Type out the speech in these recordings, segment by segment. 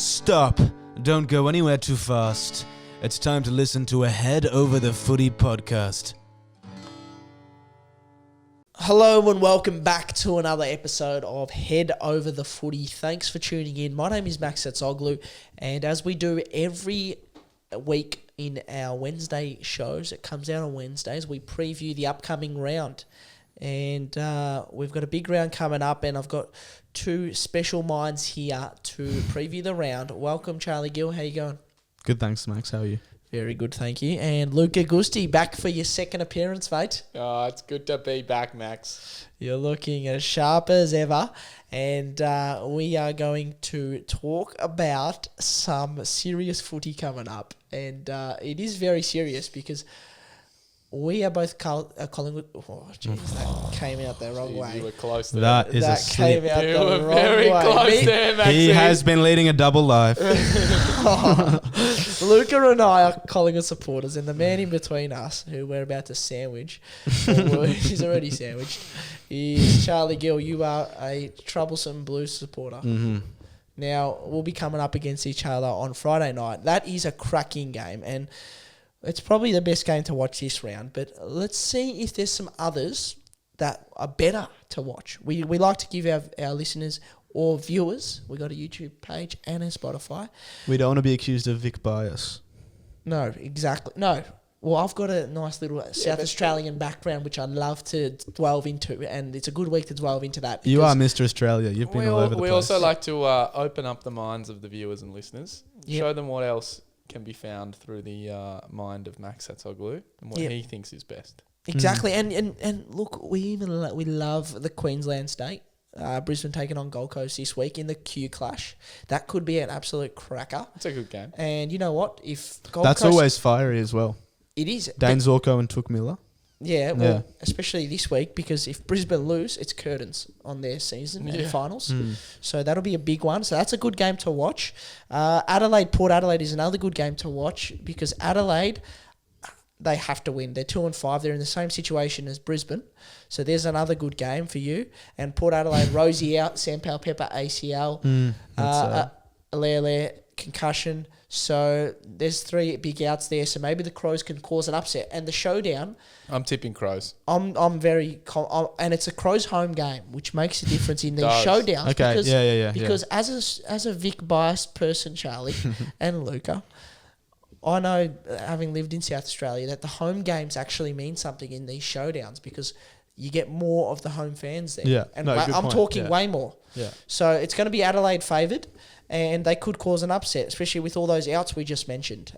Stop. Don't go anywhere too fast. It's time to listen to a Head Over the Footy podcast. Hello and welcome back to another episode of Head Over the Footy. Thanks for tuning in. My name is Max Hatzoglou, and as we do every week in our Wednesday shows, it comes out on Wednesdays, we preview the upcoming round. And we've got a big round coming up, and I've got two special minds here to preview the round. Welcome, Charlie Gill. How you going? Good, thanks, Max. How are you? Very good, thank you. And Luca Giusti, back for your second appearance, mate. Oh, it's good to be back, Max. You're looking as sharp as ever. And we are going to talk about some serious footy coming up. And it is very serious because we are both Collingwood. Oh, jeez, that came out the wrong way. You were close there. That is a came slip. out You the were wrong very way. close there, Max. He has been leading a double life. Luca and I are Collingwood supporters, and the man in between us, who we're about to sandwich, he's already sandwiched, is Charlie Gill. You are a troublesome Blues supporter. Mm-hmm. Now, we'll be coming up against each other on Friday night. That is a cracking game, and it's probably the best game to watch this round. But let's see if there's some others that are better to watch. We like to give our listeners or viewers, we got a YouTube page and a Spotify. We don't want to be accused of Vic bias. No, exactly. No. Well, I've got a nice little South Australian background, which I'd love to delve into, and it's a good week to delve into that. You are Mr. Australia. You've been all over the place. We also like to open up the minds of the viewers and listeners, show them what else can be found through the mind of Max Hatzoglou and what he thinks is best. Exactly, and look, we love the Queensland state. Brisbane taking on Gold Coast this week in the Q clash. That could be an absolute cracker. It's a good game. And you know what? If Gold That's Coast, always fiery as well. it is. Dane Zorko and Took Miller. Yeah, well, especially this week, because if Brisbane lose, it's curtains on their season and finals. So that'll be a big one. So that's a good game to watch. Port Adelaide is another good game to watch because Adelaide, they have to win. They're 2-5. They're in the same situation as Brisbane. So there's another good game for you. And Port Adelaide, Rosie out, Sam Powell-Pepper, ACL, Alele, concussion. So there's three big outs there. So maybe the Crows can cause an upset. And the showdown, I'm tipping Crows. I'm very and it's a Crows home game, which makes a difference in these showdowns. Okay, because, Because as a Vic biased person, Charlie and Luca, I know, having lived in South Australia, that the home games actually mean something in these showdowns because you get more of the home fans there. Yeah, and I'm talking way more. Yeah. So it's going to be Adelaide favoured, and they could cause an upset, especially with all those outs we just mentioned.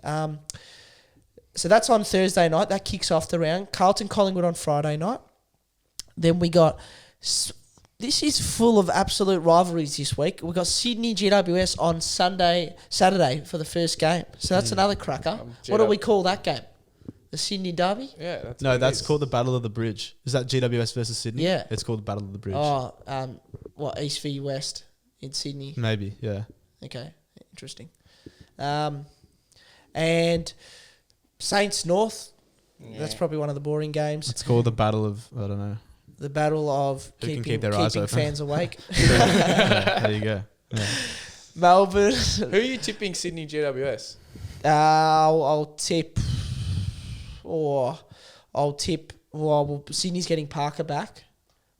So that's on Thursday night. That kicks off the round. Carlton, Collingwood on Friday night. Then we got... This is full of absolute rivalries this week. We've got Sydney GWS on Saturday for the first game. So that's another cracker. What do we call that game? The Sydney Derby? Yeah. That's called the Battle of the Bridge. Is that GWS versus Sydney? Yeah. It's called the Battle of the Bridge. Oh, East v West in Sydney? Maybe, yeah. Okay, interesting. And Saints North. Yeah. That's probably one of the boring games. It's called the Battle of, I don't know. The battle of keeping fans awake. There you go. Yeah. Melbourne. Who are you tipping Sydney GWS? I'll tip. Sydney's getting Parker back,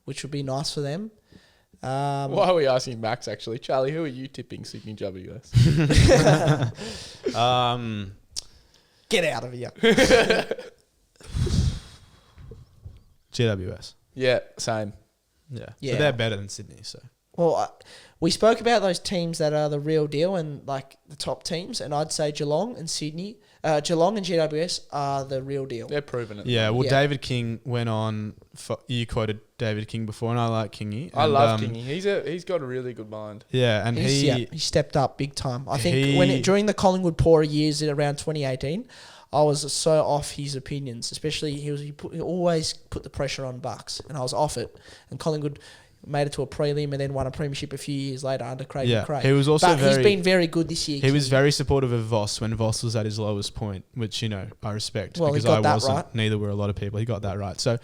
which would be nice for them. Why are we asking Max, actually? Charlie, who are you tipping Sydney GWS? Get out of here. GWS. Yeah, same. Yeah. But they're better than Sydney, so. Well, we spoke about those teams that are the real deal and like the top teams, and I'd say Geelong and GWS are the real deal. They're proven it. Yeah, well, David King went on. You quoted David King before, and I like Kingy. I love Kingy. He's got a really good mind. Yeah, and he stepped up big time. I think during the Collingwood poorer years in around 2018. I was so off his opinions, especially he always put the pressure on Bucks, and I was off it. And Collingwood made it to a prelim and then won a premiership a few years later under Craig McRae. He was also he's been very good this year. He was very supportive of Voss when Voss was at his lowest point, which, I respect. Well, because he got that wasn't. right. Neither were a lot of people. He got that right. So,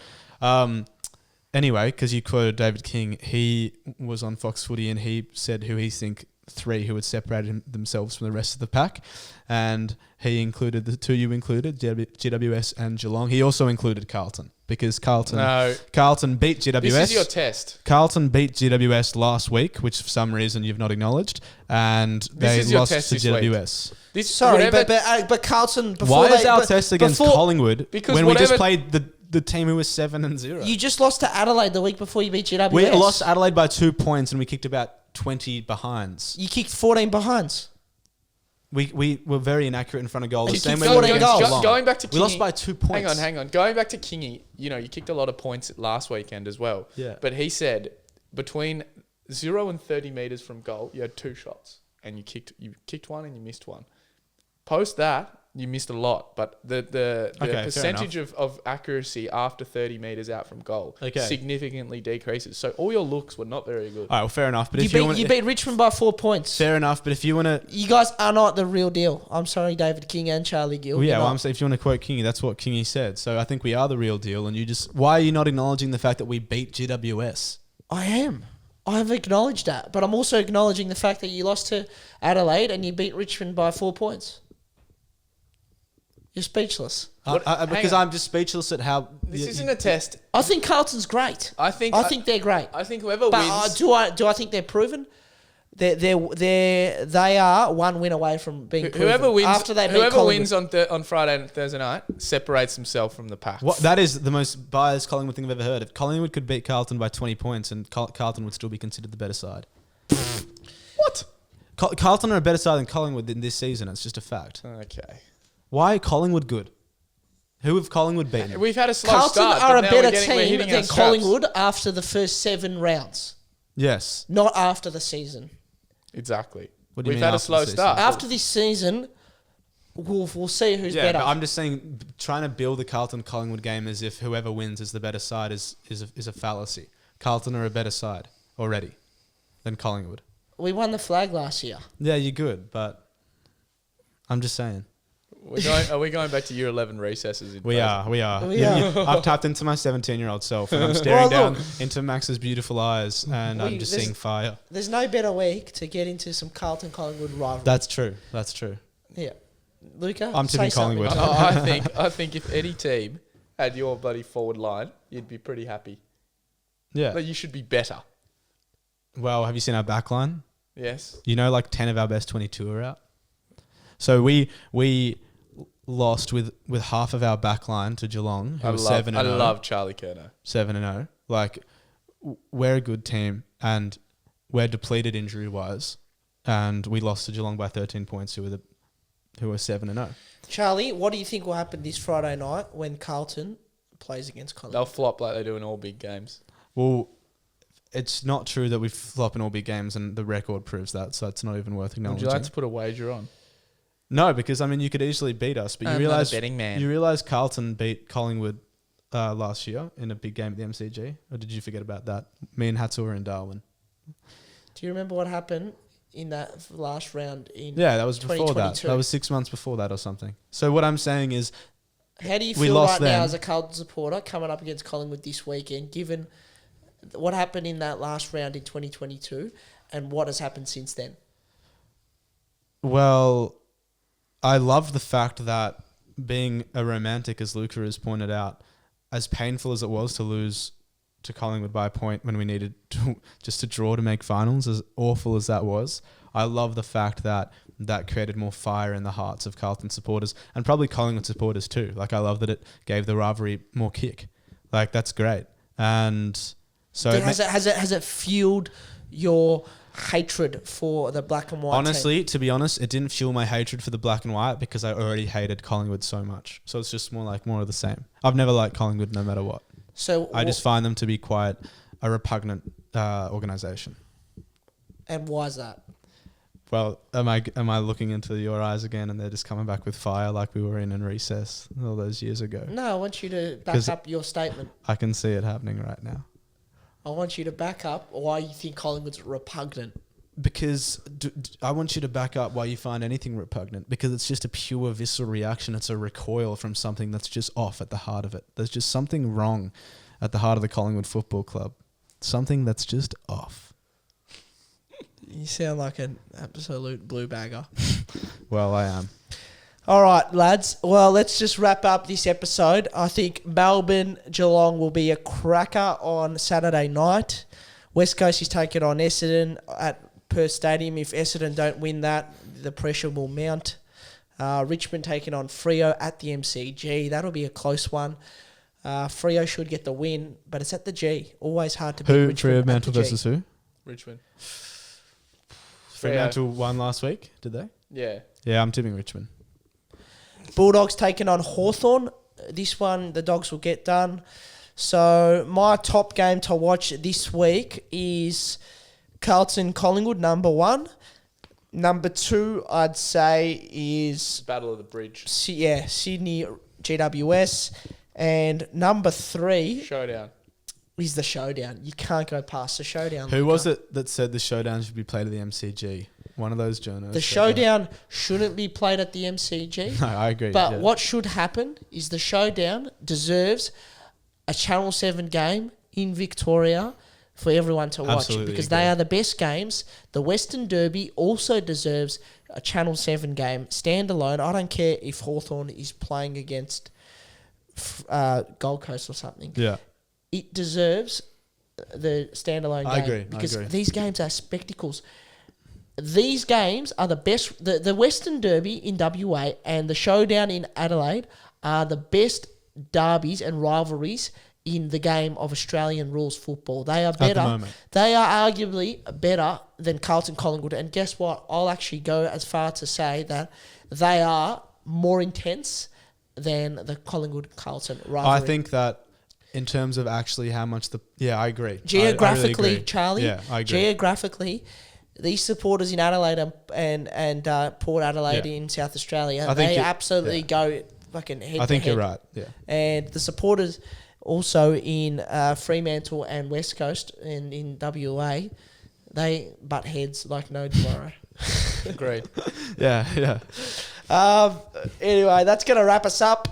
anyway, because you quoted David King, he was on Fox Footy and he said who he think three who had separated themselves from the rest of the pack, and he included the two you included, GWS and Geelong. He also included Carlton because Carlton beat GWS. This is your test. Carlton beat GWS last week, which for some reason you've not acknowledged, and they lost to GWS. But Carlton. Why is our test against Collingwood when we just played the team who was 7-0? You just lost to Adelaide the week before you beat GWS. We lost Adelaide by 2 points and we kicked about 20 behinds. You kicked 14 behinds. We were very inaccurate in front of goal. And The same way 14 goals. Going back to Kingy, we lost by 2 points. Hang on. Going back to Kingy, you kicked a lot of points last weekend as well. Yeah. But he said between 0 and 30 metres from goal, you had 2 shots. And you kicked one and you missed one. Post that, you missed a lot, but the percentage of accuracy after 30 metres out from goal significantly decreases. So all your looks were not very good. All right, well, fair enough. But you beat Richmond by 4 points. Fair enough, but if you want to... You guys are not the real deal. I'm sorry, David King and Charlie Gill. Well, yeah, I'm saying if you want to quote Kingy, that's what Kingy said. So I think we are the real deal, and why are you not acknowledging the fact that we beat GWS? I am. I've acknowledged that, but I'm also acknowledging the fact that you lost to Adelaide and you beat Richmond by 4 points. You're speechless. Because I'm just speechless at how... This isn't a test. I think Carlton's great. I think they're great. I think whoever wins... do I think they're proven? They are one win away from being proven. Whoever wins after they beat whoever wins Collingwood. on Friday and Thursday night separates himself from the pack. That is the most biased Collingwood thing I've ever heard. If Collingwood could beat Carlton by 20 points and Carlton would still be considered the better side. What? Carlton are a better side than Collingwood in this season. It's just a fact. Okay. Why are Collingwood good? Who have Collingwood beaten? We've had a slow Carlton start. are a but now better we're team hitting than our straps. Collingwood after the first 7 rounds. Yes. Not after the season. Exactly. What do you We've mean had a after slow the season? start. After this season, we'll see who's better. But I'm just saying, trying to build the Carlton-Collingwood game as if whoever wins is the better side is a fallacy. Carlton are a better side already than Collingwood. We won the flag last year. Yeah, you're good, but I'm just saying. Are we going back to year 11 recesses? We are. I've tapped into my 17-year-old self and I'm staring down into Max's beautiful eyes and I'm just seeing fire. There's no better week to get into some Carlton-Collingwood rivalry. That's true. Yeah. Luca, I'm tipping Collingwood. I think if any team had your bloody forward line, you'd be pretty happy. Yeah. But you should be better. Well, have you seen our back line? Yes. 10 of our best 22 are out. So we lost with half of our back line to Geelong, who was 7-0. I love Charlie Curnow. 7-0. Like, we're a good team and we're depleted injury-wise. And we lost to Geelong by 13 points, who were 7-0. Charlie, what do you think will happen this Friday night when Carlton plays against Collingwood? They'll flop like they do in all big games. Well, it's not true that we flop in all big games, and the record proves that, so it's not even worth acknowledging. Would you like to put a wager on? No, because, you could easily beat us, but I'm not a betting man. You realise Carlton beat Collingwood last year in a big game at the MCG? Or did you forget about that? Me and Hatzoglou were in Darwin. Do you remember what happened in that last round in that was before that. That was 6 months before that or something. So what I'm saying is... How do you feel right now as a Carlton supporter coming up against Collingwood this weekend, given what happened in that last round in 2022 and what has happened since then? Well, I love the fact that being a romantic, as Luca has pointed out, as painful as it was to lose to Collingwood by a point when we needed just to draw to make finals, as awful as that was, I love the fact that created more fire in the hearts of Carlton supporters and probably Collingwood supporters too. Like, I love that it gave the rivalry more kick. Like, that's great. And so has it fueled your hatred for the black and white honestly team? To be honest, it didn't fuel my hatred for the black and white because I already hated Collingwood so much. So it's just more of the same. I've never liked Collingwood no matter what. So I just find them to be quite a repugnant organisation. And why is that? Well, am I looking into your eyes again and they're just coming back with fire like we were in recess all those years ago? No, I want you to back up your statement. I can see it happening right now. I want you to back up why you think Collingwood's repugnant. Because I want you to back up why you find anything repugnant. Because it's just a pure visceral reaction. It's a recoil from something that's just off at the heart of it. There's just something wrong at the heart of the Collingwood Football Club. Something that's just off. You sound like an absolute blue bagger. Well, I am. All right, lads. Well, let's just wrap up this episode. I think Melbourne Geelong will be a cracker on Saturday night. West Coast is taking on Essendon at Perth Stadium. If Essendon don't win that, the pressure will mount. Richmond taking on Freo at the MCG. That'll be a close one. Freo should get the win, but it's at the G. Always hard to beat Richmond. Fremantle versus who? Richmond. Fremantle won last week, did they? Yeah. Yeah, I'm tipping Richmond. Bulldogs taking on Hawthorn. This one, the Dogs will get done. So my top game to watch this week is Carlton Collingwood, number 1. Number 2, I'd say, is Battle of the Bridge. Sydney GWS. And number 3 Showdown. is the Showdown. You can't go past the Showdown. Who was it that said the Showdown should be played at the MCG? One of those journalists. The Showdown shouldn't be played at the MCG. No, I agree. But what should happen is the Showdown deserves a Channel 7 game in Victoria for everyone to watch. Absolutely because agree. they are the best games. The Western Derby also deserves a Channel 7 game standalone. I don't care if Hawthorn is playing against Gold Coast or something. Yeah. It deserves the standalone game. I agree. Because these games are spectacles. These games are the best. The Western Derby in WA and the Showdown in Adelaide are the best derbies and rivalries in the game of Australian rules football. They are better. At the moment. They are arguably better than Carlton Collingwood. And guess what? I'll actually go as far to say that they are more intense than the Collingwood-Carlton rivalry. I think that in terms of actually how much I agree. Geographically, I really agree. Charlie, yeah, I agree. Geographically, these supporters in Adelaide and Port Adelaide in South Australia, they absolutely go fucking head to head. I think you're right, yeah. And the supporters also in Fremantle and West Coast and in WA, they butt heads like no tomorrow. Agreed. Yeah. Anyway, that's going to wrap us up.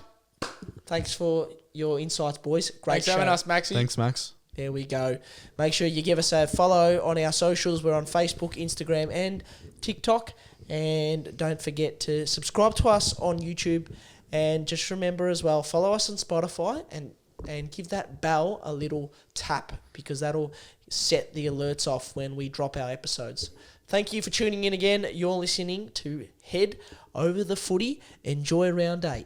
Thanks for your insights, boys. Great Thanks show. for having us, Maxie. Thanks, Max. There we go. Make sure you give us a follow on our socials. We're on Facebook, Instagram, and TikTok. And don't forget to subscribe to us on YouTube. And just remember as well, follow us on Spotify and give that bell a little tap because that'll set the alerts off when we drop our episodes. Thank you for tuning in again. You're listening to Head Over the Footy. Enjoy round 8.